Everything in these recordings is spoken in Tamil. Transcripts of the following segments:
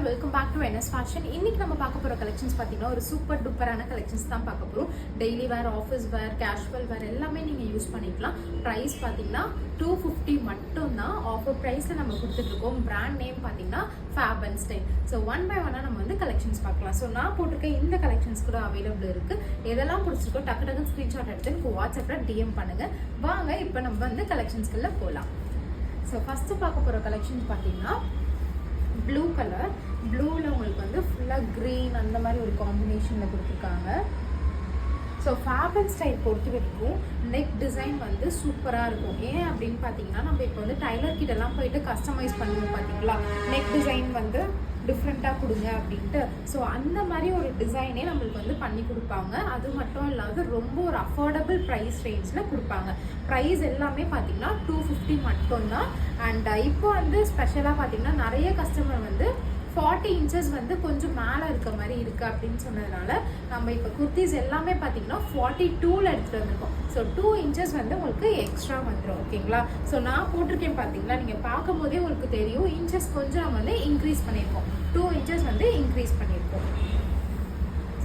All welcome back to NS fashion. இன்னைக்கு நம்ம பார்க்க போகிற கலெக்ஷன்ஸ் பார்த்தீங்கன்னா ஒரு சூப்பர் டூப்பரான கலெக்ஷன்ஸ் தான் பார்க்க போகிறோம். டெய்லி வேர், ஆஃபீஸ் வேர், கேஷுவல் வேர் எல்லாமே நீங்கள் யூஸ் பண்ணிக்கலாம். ப்ரைஸ் பார்த்தீங்கன்னா 250 மட்டும்தான். ஆஃபர் ப்ரைஸில் நம்ம கொடுத்துட்ருக்கோம். பிராண்ட் நேம் பார்த்தீங்கன்னா fab and style. So one by ஒன்னாக நம்ம வந்து கலெக்ஷன்ஸ் பார்க்கலாம். ஸோ நான் போட்டிருக்க இந்த கலெக்ஷன்ஸ் கூட அவைலபிள் இருக்குது. எதெல்லாம் பிடிச்சிருக்கோ டக்கு டக்குன்னு ஸ்க்ரீன்ஷாட் எடுத்து எனக்கு வாட்ஸ்அப்பில் DM பண்ணுங்கள். வாங்க இப்போ நம்ம வந்து கலெக்ஷன்ஸ்குள்ளே போகலாம். ஸோ ஃபஸ்ட்டு பார்க்க போகிற கலெக்ஷன்ஸ் பார்த்தீங்கன்னா ப்ளூ கலர். ப்ளூவில் உங்களுக்கு வந்து ஃபுல்லாக க்ரீன் அந்த மாதிரி ஒரு காம்பினேஷனில் கொடுத்துருக்காங்க. ஸோ ஃபேப் அண்ட் ஸ்டைல் பொறுத்த வரைக்கும் நெக் டிசைன் வந்து சூப்பராக இருக்கும். ஏன் அப்படின்னு பார்த்தீங்கன்னா நம்ம இப்போ வந்து டைலர் கிட்டலாம் போயிட்டு கஸ்டமைஸ் பண்ணுவோம் பார்த்தீங்களா, நெக் டிசைன் வந்து டிஃப்ரெண்ட்டாக கொடுங்க அப்படின்ட்டு. ஸோ அந்த மாதிரி ஒரு டிசைனே நம்மளுக்கு வந்து பண்ணி கொடுப்பாங்க. அது மட்டும் இல்லாத ரொம்ப ஒரு அஃபோர்டபுள் ப்ரைஸ் ரேஞ்சில் கொடுப்பாங்க. ப்ரைஸ் எல்லாமே பார்த்தீங்கன்னா 250 மட்டும்தான். அண்ட் இப்போ வந்து ஸ்பெஷலாக பார்த்தீங்கன்னா நிறைய கஸ்டமர் வந்து 40 இன்ச்சஸ் வந்து கொஞ்சம் மேலே இருக்க மாதிரி இருக்குது அப்படின்னு சொன்னதுனால நம்ம இப்போ குர்த்திஸ் எல்லாமே பார்த்தீங்கன்னா 42ல் எடுத்துகிட்டு வந்திருக்கோம். ஸோ 2 இன்ச்சஸ் வந்து உங்களுக்கு எக்ஸ்ட்ரா வந்துடும். ஓகேங்களா? ஸோ நான் போட்டிருக்கேன் பார்த்தீங்களா, நீங்கள் பார்க்கும் போதே உங்களுக்கு தெரியும் இன்ச்சஸ் கொஞ்சம் நம்ம வந்து இன்க்ரீஸ் பண்ணியிருக்கோம். 2 இன்ச்சஸ் வந்து இன்க்ரீஸ் பண்ணியிருக்கோம்.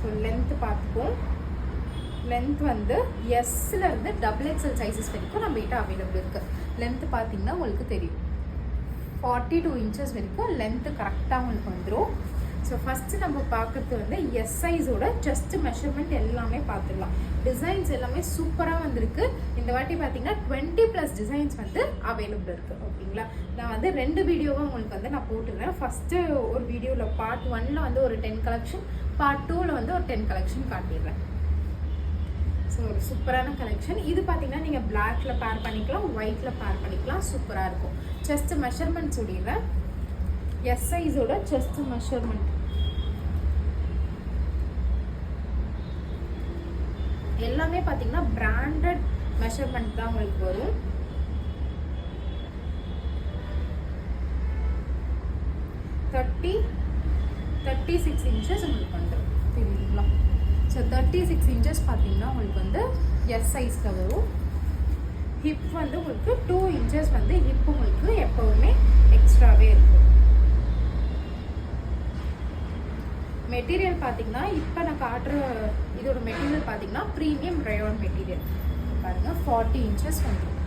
ஸோ லென்த்து பார்த்துப்போம். லென்த் வந்து எஸ்லேருந்து XXL சைஸஸ் வரைக்கும் நம்ம கிட்ட அவைலபிள் இருக்குது. லென்த்து பார்த்தீங்கன்னா உங்களுக்கு தெரியும் 42 இன்ச்சஸ் வரைக்கும் லென்த்து கரெக்டாக உங்களுக்கு வந்துடும். ஸோ ஃபஸ்ட்டு நம்ம பார்க்குறது வந்து எஸ் சைஸோட செஸ்ட் மெஷர்மெண்ட் எல்லாமே பார்த்துடலாம். டிசைன்ஸ் எல்லாமே சூப்பராக வந்திருக்கு. இந்த வாட்டி பார்த்தீங்கன்னா 20+ டிசைன்ஸ் வந்து அவைலபிள் இருக்குது. ஓகேங்களா? நான் வந்து 2 வீடியோவாக உங்களுக்கு வந்து நான் போட்டுருவேன். ஃபஸ்ட்டு ஒரு வீடியோவில் பார்ட் 1ல் வந்து ஒரு 10 கலெக்ஷன், பார்ட் 2ல் வந்து ஒரு 10 கலெக்ஷன் காட்டிடுறேன். ஸோ ஒரு சூப்பரான கலெக்ஷன். இது பார்த்தீங்கன்னா நீங்கள் பிளாக்ல பேர் பண்ணிக்கலாம், ஒயிட்ல பேர் பண்ணிக்கலாம். சூப்பராக இருக்கும். செஸ்ட் மெஷர்மெண்ட் சொல்லிடுறேன். எஸ் சைஸோட செஸ்ட் மெஷர்மெண்ட் எல்லாமே பார்த்தீங்கன்னா பிராண்டட் மெஷர்மெண்ட் தான் உங்களுக்கு வரும். தேர்ட்டி 36 இன்ச்சஸ் உங்களுக்கு வந்துடும். தெரியுங்களா? ஸோ 36 இன்ச்சஸ் பார்த்தீங்கன்னா உங்களுக்கு வந்து எஸ் சைஸில் வரும். ஹிப் வந்து உங்களுக்கு 2 இன்ச்சஸ் வந்து ஹிப் உங்களுக்கு எப்போவுமே எக்ஸ்ட்ராவே இருக்கும். மெட்டீரியல் பார்த்தீங்கன்னா இப்போ நான் காட்டுற இதோட மெட்டீரியல் பார்த்தீங்கன்னா ப்ரீமியம் ரயான் மெட்டீரியல். பாருங்கள் 40 இன்ச்சஸ் வந்துடும்.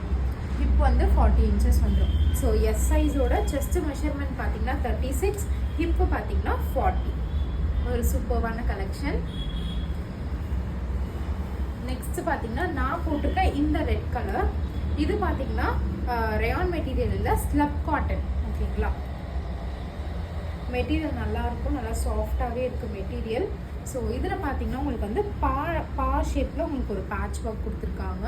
ஹிப் வந்து 40 இன்ச்சஸ் வந்துடும். ஸோ எஸ் சைஸோட செஸ்ட் மெஷர்மெண்ட் பார்த்தீங்கன்னா 36, ஹிப்பு பார்த்தீங்கன்னா 40. ஒரு சூப்பர்வான கலெக்ஷன். நெக்ஸ்ட் பார்த்தீங்கன்னா நான் போட்டிருக்க இந்த ரெட் கலர். இது பார்த்தீங்கன்னா ரயான் மெட்டீரியல் இல்லை, ஸ்லப் காட்டன். ஓகேங்களா? மெட்டீரியல் நல்லா இருக்கும், நல்லா சாஃப்டாகவே இருக்குது மெட்டீரியல். ஸோ இதில் பார்த்தீங்கன்னா உங்களுக்கு வந்து பா ஷேப்பில் உங்களுக்கு ஒரு பேட்ச் ஒர்க் கொடுத்துருக்காங்க.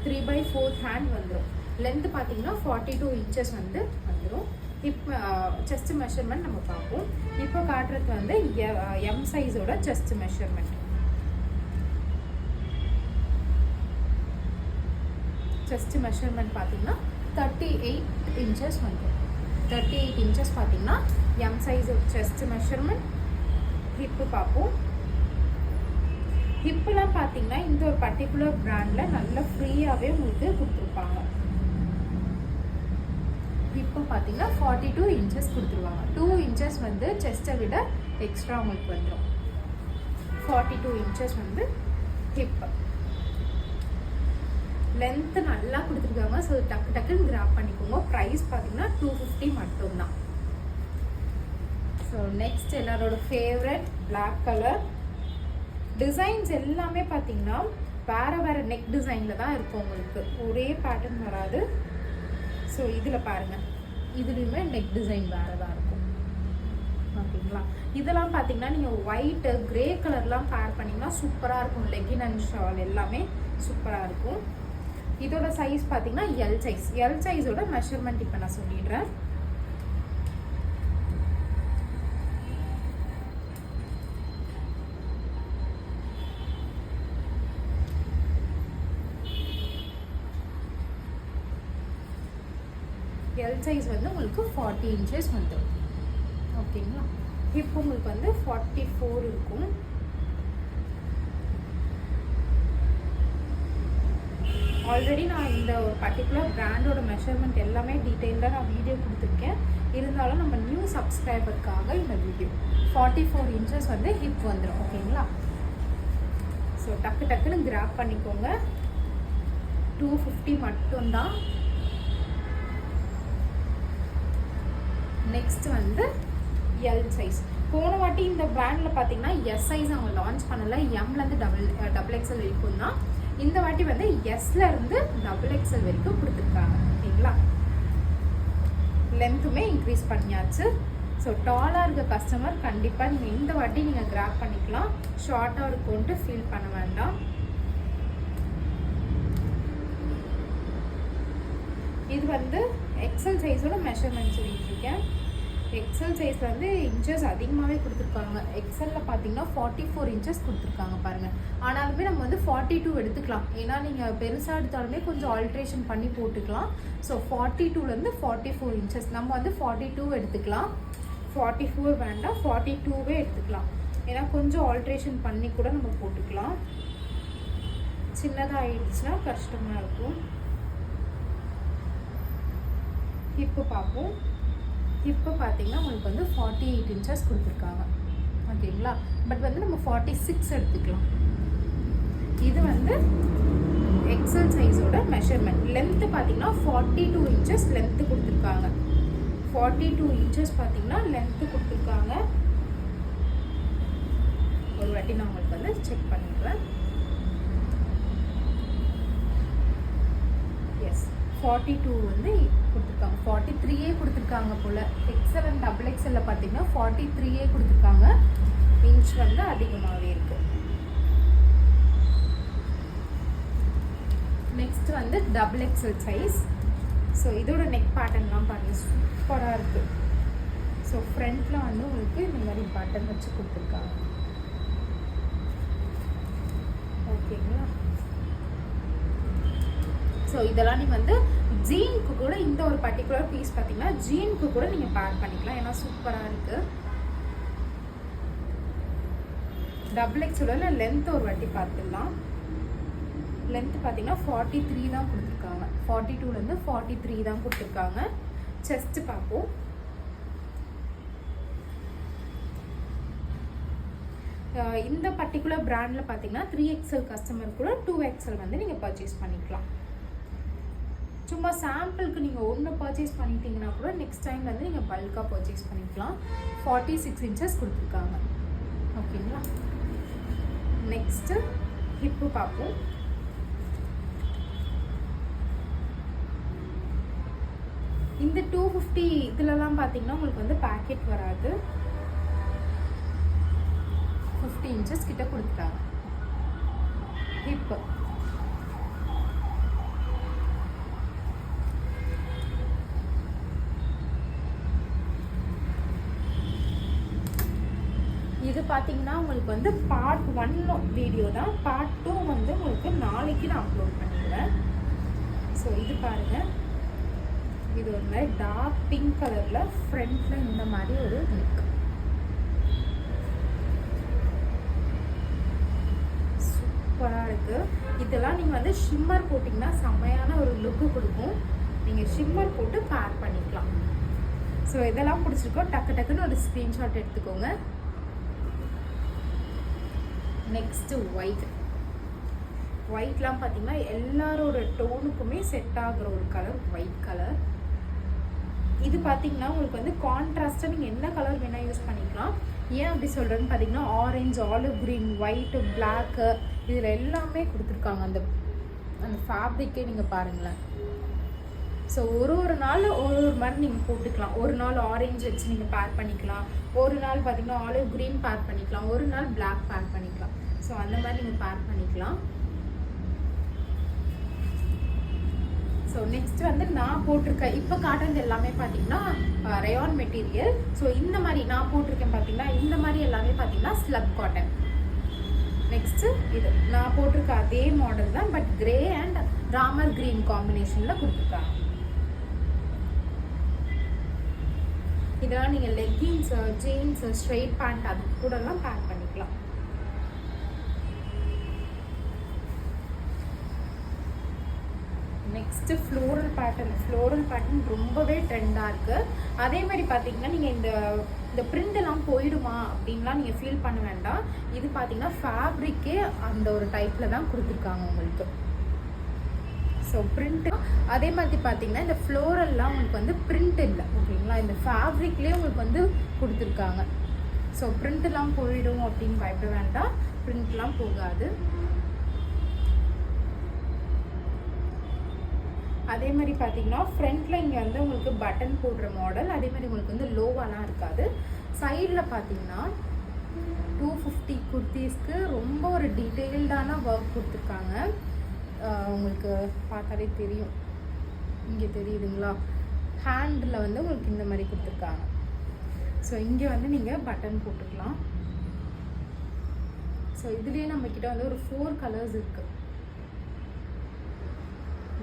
த்ரீ பை 4 ஹேண்ட் வந்துடும். லென்த்து பார்த்தீங்கன்னா 42 இன்ச்சஸ் வந்து வந்துடும். இப்போ செஸ்ட் மெஷர்மெண்ட் நம்ம பார்ப்போம். இப்போ காட்டுறது வந்து எம் சைஸோட செஸ்ட் மெஷர்மெண்ட். செஸ்ட் மெஷர்மெண்ட் பார்த்தீங்கன்னா 38 இன்ச்சஸ் வந்துடும். 38 இன்ச்சஸ் பார்த்தீங்கன்னா எம் சைஸோட செஸ்ட் மெஷர்மெண்ட். ஹிப்பு பார்ப்போம். ஹிப்புலாம் பார்த்தீங்கன்னா இந்த ஒரு பர்டிகுலர் பிராண்டில் நல்லா ஃப்ரீயாகவே உங்களுக்கு கொடுத்துருப்பாங்க. இப்போ பார்த்தீங்கன்னா 42 இன்ச்சஸ் கொடுத்துருவாங்க. 2 இன்ச்சஸ் வந்து செஸ்ட்டை விட எக்ஸ்ட்ரா உங்களுக்கு வந்துடும். 42 இன்ச்சஸ் வந்து ஹிப். லென்த்து நல்லா கொடுத்துருக்காங்க. ஸோ டக்கு டக்குன்னு கிராப் பண்ணிக்கோங்க. ப்ரைஸ் பார்த்தீங்கன்னா 250 மட்டும்தான். ஸோ நெக்ஸ்ட் எல்லாரோட ஃபேவரட் பிளாக் கலர். டிசைன்ஸ் எல்லாமே பார்த்தீங்கன்னா வேறு வேறு நெக் டிசைனில் தான் இருக்கும். உங்களுக்கு ஒரே பேட்டர்ன் வராது. ஸோ இதில் பாருங்கள், இதுலேயுமே நெக் டிசைன் வேறு தான் இருக்கும். ஓகேங்களா? இதெல்லாம் பார்த்தீங்கன்னா நீங்கள் ஒயிட்டு கிரே கலர்லாம் பேர் பண்ணிங்கன்னா சூப்பராக இருக்கும். லெகின் அண்ட் ஷால் எல்லாமே சூப்பராக இருக்கும். இதோட சைஸ் பார்த்தீங்கன்னா எல் சைஸ். எல் சைஸோட மெஷர்மெண்ட் இப்போ நான் சொல்லிடுறேன். எல் சைஸ் வந்து உங்களுக்கு 40 இன்ச்சஸ் வந்துடும். ஓகேங்களா? ஹிப் உங்களுக்கு வந்து 44 இருக்கும். ஆல்ரெடி நான் இந்த ஒரு பர்டிகுலர் பிராண்டோட மெஷர்மெண்ட் எல்லாமே டீட்டெயில்டாக நான் வீடியோ கொடுத்துருக்கேன். இருந்தாலும் நம்ம நியூ சப்ஸ்கிரைபருக்காக இந்த வீடியோ 44 இன்ச்சஸ் வந்து ஹிப் வந்துடும். ஓகேங்களா? ஸோ டக்குன்னு கிராப் பண்ணிக்கோங்க. 250 மட்டும்தான். நெக்ஸ்ட் வந்து எல் சைஸ். போன வாட்டி இந்த பிராண்டில் பார்த்தீங்கன்னா எஸ் சைஸ் அவங்க லான்ச் பண்ணலை. எம்லேருந்து டபுள் எக்ஸ்எல் வரைக்கும் தான். இந்த வாட்டி வந்து எஸ்லேருந்து டபுள் எக்ஸ்எல் வரைக்கும் கொடுத்துருக்காங்க. ஓகேங்களா? லென்த்துமே இன்க்ரீஸ் பண்ணியாச்சு. ஸோ டாலாக இருக்க கஸ்டமர் கண்டிப்பாக நீங்கள் இந்த வாட்டி நீங்கள் கிராப் பண்ணிக்கலாம். ஷார்ட்டாக இருக்கும்ட்டு ஃபீல் பண்ண வேண்டாம். இது வந்து எக்ஸல் சைஸோட மெஷர்மெண்ட் சொல்லிட்டுருக்கேன். எக்ஸல் சைஸில் வந்து இன்ச்சஸ் அதிகமாகவே கொடுத்துருக்காங்க. எக்ஸலில் பார்த்தீங்கன்னா 44 இன்ச்சஸ் கொடுத்துருக்காங்க பாருங்கள். ஆனாலுமே நம்ம வந்து 42 எடுத்துக்கலாம். ஏன்னா நீங்கள் பெருசாக எடுத்தாலுமே கொஞ்சம் ஆல்ட்ரேஷன் பண்ணி போட்டுக்கலாம். ஸோ 42லேருந்து 44 இன்ச்சஸ் நம்ம வந்து 42 எடுத்துக்கலாம். 44 வேண்டாம், 42வே எடுத்துக்கலாம். ஏன்னா கொஞ்சம் ஆல்ட்ரேஷன் பண்ணி கூட நம்ம போட்டுக்கலாம். சின்னதாக ஆயிடுச்சுன்னா கஷ்டமாக இருக்கும். இப்போ பார்ப்போம். இப்போ பார்த்தீங்கன்னா உங்களுக்கு வந்து 48 இன்ச்சஸ் கொடுத்துருக்காங்க. ஓகேங்களா? பட் வந்து நம்ம 46 எடுத்துக்கலாம். இது வந்து எக்ஸல் சைஸோட மெஷர்மெண்ட். லென்த்து பார்த்தீங்கன்னா 42 இன்ச்சஸ் லென்த்து கொடுத்துருக்காங்க. 42 இன்ச்சஸ் பார்த்தீங்கன்னா லென்த்து கொடுத்துருக்காங்க. ஒரு வாட்டி நான் உங்களுக்கு வந்து செக் பண்ணிடுறேன். எஸ், 42 வந்து கொடுத்துருக்காங்க. 43 கொடுத்துருக்காங்க போல். எக்ஸல் அண்ட் டபுள் எக்ஸலில் பார்த்தீங்கன்னா 43 கொடுத்துருக்காங்க. இன்ச் வந்து அதிகமாகவே இருக்குது. நெக்ஸ்ட் வந்து டபுள் எக்ஸல் சைஸ். ஸோ இதோட நெக் பேட்டர்ன்லாம் பாருங்கள், சூப்பராக இருக்குது. ஸோ ஃப்ரண்ட்டில் வந்து உங்களுக்கு இந்த மாதிரி பட்டன் வச்சு கொடுத்துருக்காங்க. ஓகேங்களா? ஸோ இதெல்லாம் நீங்கள் வந்து ஜீனுக்கு கூட இந்த ஒரு பர்டிகுலர் பீஸ் பார்த்தீங்கன்னா ஜீனுக்கு கூட நீங்கள் பேர் பண்ணிக்கலாம். ஏன்னா சூப்பராக இருக்குது. டபுள் எக்ஸோட லென்த் ஒரு வாட்டி பார்த்துடலாம். லென்த் பார்த்தீங்கன்னா 43 தான் கொடுத்துருக்காங்க. 42லேருந்து 43 தான் கொடுத்துருக்காங்க. செஸ்ட் பார்ப்போம். இந்த பர்டிகுலர் பிராண்டில் பார்த்தீங்கன்னா 3XL கஸ்டமர் கூட 2XL வந்து நீங்கள் பர்ச்சேஸ் பண்ணிக்கலாம். சும்மா சாம்பிளுக்கு நீங்கள் ஒன்று பர்ச்சேஸ் பண்ணிட்டீங்கன்னா கூட நெக்ஸ்ட் டைம் வந்து நீங்கள் பல்காக பர்ச்சேஸ் பண்ணிக்கலாம். 46 இன்ச்சஸ் கொடுத்துருக்காங்க. ஓகேங்களா? நெக்ஸ்ட்டு ஹிப்பு பார்ப்போம். இந்த 250 இதுலலாம் பார்த்தீங்கன்னா உங்களுக்கு வந்து பேக்கெட் வராது. 50 இன்ச்சஸ் கிட்ட கொடுத்துட்டாங்க ஹிப்பு. இது பார்த்தீங்கன்னா உங்களுக்கு வந்து பார்ட் 1 வீடியோ தான். பார்ட் 2 வந்து உங்களுக்கு நாளைக்கு நான் அப்லோட் பண்ணிடுவேன். ஸோ இது பாருங்கள், இது ஒரு மாதிரி டார்க் பிங்க் கலரில் ஃப்ரண்ட்டில் இந்த மாதிரி ஒரு நெக். சூப்பராக இருக்குது. இதெல்லாம் நீங்கள் வந்து ஷிம்மர் போட்டிங்கன்னா செம்மையான ஒரு லுக்கு கொடுக்கும். நீங்கள் ஷிம்மர் போட்டு பேர் பண்ணிக்கலாம். ஸோ இதெல்லாம் பிடிச்சிருக்கோ டக்குன்னு ஒரு ஸ்க்ரீன்ஷாட் எடுத்துக்கோங்க. நெக்ஸ்ட்டு ஒயிட்லாம் பார்த்தீங்கன்னா எல்லாரோட டோனுக்குமே செட் ஆகுற ஒரு கலர் ஒயிட் கலர். இது பார்த்தீங்கன்னா உங்களுக்கு வந்து கான்ட்ராஸ்ட்டாக நீங்கள் என்ன கலர் வேணால் யூஸ் பண்ணிக்கலாம். ஏன் அப்படி சொல்கிறேன்னு பார்த்தீங்கன்னா orange, olive green, white, black இதில் எல்லாமே கொடுத்துருக்காங்க. அந்த ஃபேப்ரிக்கே நீங்கள் பாருங்களேன். ஸோ ஒரு நாள் ஒரு மாதிரி நீங்கள் போட்டுக்கலாம். ஒரு நாள் ஆரஞ்சு வச்சு நீங்கள் பேர் பண்ணிக்கலாம். ஒரு நாள் பார்த்தீங்கன்னா ஆலிவ் க்ரீன் பேர் பண்ணிக்கலாம். ஒரு நாள் பிளாக் பேர் பண்ணிக்கலாம். ஸோ அந்த மாதிரி நீங்கள் பேர் பண்ணிக்கலாம். ஸோ நெக்ஸ்ட் வந்து நான் போட்டிருக்கேன் இப்போ காட்டுறது எல்லாமே பார்த்தீங்கன்னா ரயான் மெட்டீரியல். ஸோ இந்த மாதிரி நான் போட்டிருக்கேன் பார்த்தீங்கன்னா இந்த மாதிரி எல்லாமே பார்த்தீங்கன்னா ஸ்லப் காட்டன். நெக்ஸ்ட்டு இது நான் போட்டிருக்க அதே மாடல் தான், but grey and Ramar green காம்பினேஷனில் கொடுத்துருக்காங்க. இதெல்லாம் நீங்கள் லெக்கின்ஸ், ஜீன்ஸ், ஸ்ட்ரெயிட் பேண்ட் அது கூடலாம் பேக் பண்ணிக்கலாம். நெக்ஸ்ட்டு ஃப்ளோரல் பேட்டர்ன் ரொம்பவே ட்ரெண்டாக இருக்குது. அதே மாதிரி பார்த்தீங்கன்னா நீங்கள் இந்த பிரிண்டெல்லாம் போயிடுமா அப்படின்லாம் நீங்கள் ஃபீல் பண்ண வேண்டாம். இது பார்த்தீங்கன்னா ஃபேப்ரிக்கே அந்த ஒரு டைப்பில் தான் கொடுத்துருக்காங்க உங்களுக்கு. ஸோ பிரிண்ட்டு அதே மாதிரி பார்த்தீங்கன்னா இந்த ஃப்ளோரல்லாம் உங்களுக்கு வந்து பிரிண்ட் இல்லை, ஓகேங்களா? இந்த ஃபேப்ரிக்லேயே உங்களுக்கு வந்து கொடுத்துருக்காங்க. ஸோ பிரிண்ட்லாம் போயிடும் அப்படின்னு பயப்பட வேண்டாம், பிரிண்ட்லாம் போகாது. அதே மாதிரி பார்த்தீங்கன்னா ஃப்ரண்ட்டில் இங்கே வந்து உங்களுக்கு பட்டன் போடுற மாடல், அதே மாதிரி உங்களுக்கு வந்து லோவாலாம் இருக்காது. சைடில் பார்த்தீங்கன்னா 250 குர்த்திஸ்க்கு ரொம்ப ஒரு டீட்டெயில்டான ஒர்க் கொடுத்துருக்காங்க. உங்களுக்கு பார்த்தாலே தெரியும், இங்கே தெரியுதுங்களா? ஹேண்டில் வந்து உங்களுக்கு இந்த மாதிரி கொடுத்துருக்காங்க. ஸோ இங்கே வந்து நீங்கள் பட்டன் போட்டுக்கலாம். ஸோ இதுலேயே நம்மக்கிட்ட வந்து ஒரு 4 கலர்ஸ் இருக்குது.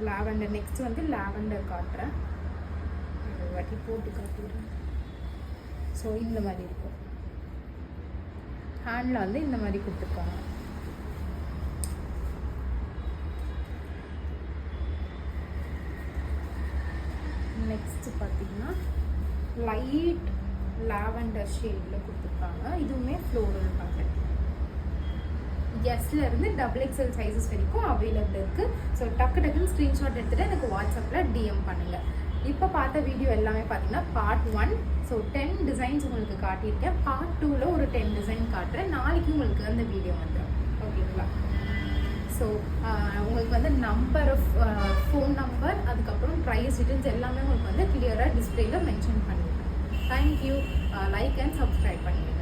லாவெண்டர், நெக்ஸ்ட் வந்து லாவெண்டர் காட்டுறேன், ஒரு வாட்டி போட்டு காட்டிடுறேன். ஸோ இந்த மாதிரி இருக்கும், ஹேண்டில் வந்து இந்த மாதிரி கொடுத்துருக்காங்க. நெக்ஸ்ட் பார்த்தீங்கன்னா லைட் லாவெண்டர் ஷேடில் கொடுத்துருக்காங்க. இதுவுமே ஃப்ளோரல் பேட்டர்ன். எஸ்லேருந்து XXL சைஸஸ் வரைக்கும் அவைலபிள் இருக்குது. ஸோ டக்குன்னு ஸ்க்ரீன்ஷாட் எடுத்துகிட்டு எனக்கு வாட்ஸ்அப்பில் DM பண்ணுங்கள். இப்போ பார்த்த வீடியோ எல்லாமே பார்த்தீங்கன்னா பார்ட் 1. ஸோ 10 டிசைன்ஸ் உங்களுக்கு காட்டியிருக்கேன். பார்ட் 2ல் ஒரு 10 டிசைன் காட்டுறேன். நாளைக்கு உங்களுக்கு அந்த வீடியோ வந்துடும், ஓகேங்களா? ஸோ உங்களுக்கு வந்து ஃபோன் நம்பர், அதுக்கப்புறம் ப்ரைஸ் டீட்டெயில்ஸ் எல்லாமே உங்களுக்கு வந்து கிளியராக டிஸ்பிளேயில் மென்ஷன் பண்ணிடுறேன். தேங்க்யூ. லைக் அண்ட் சப்ஸ்கிரைப் பண்ணிடுங்க.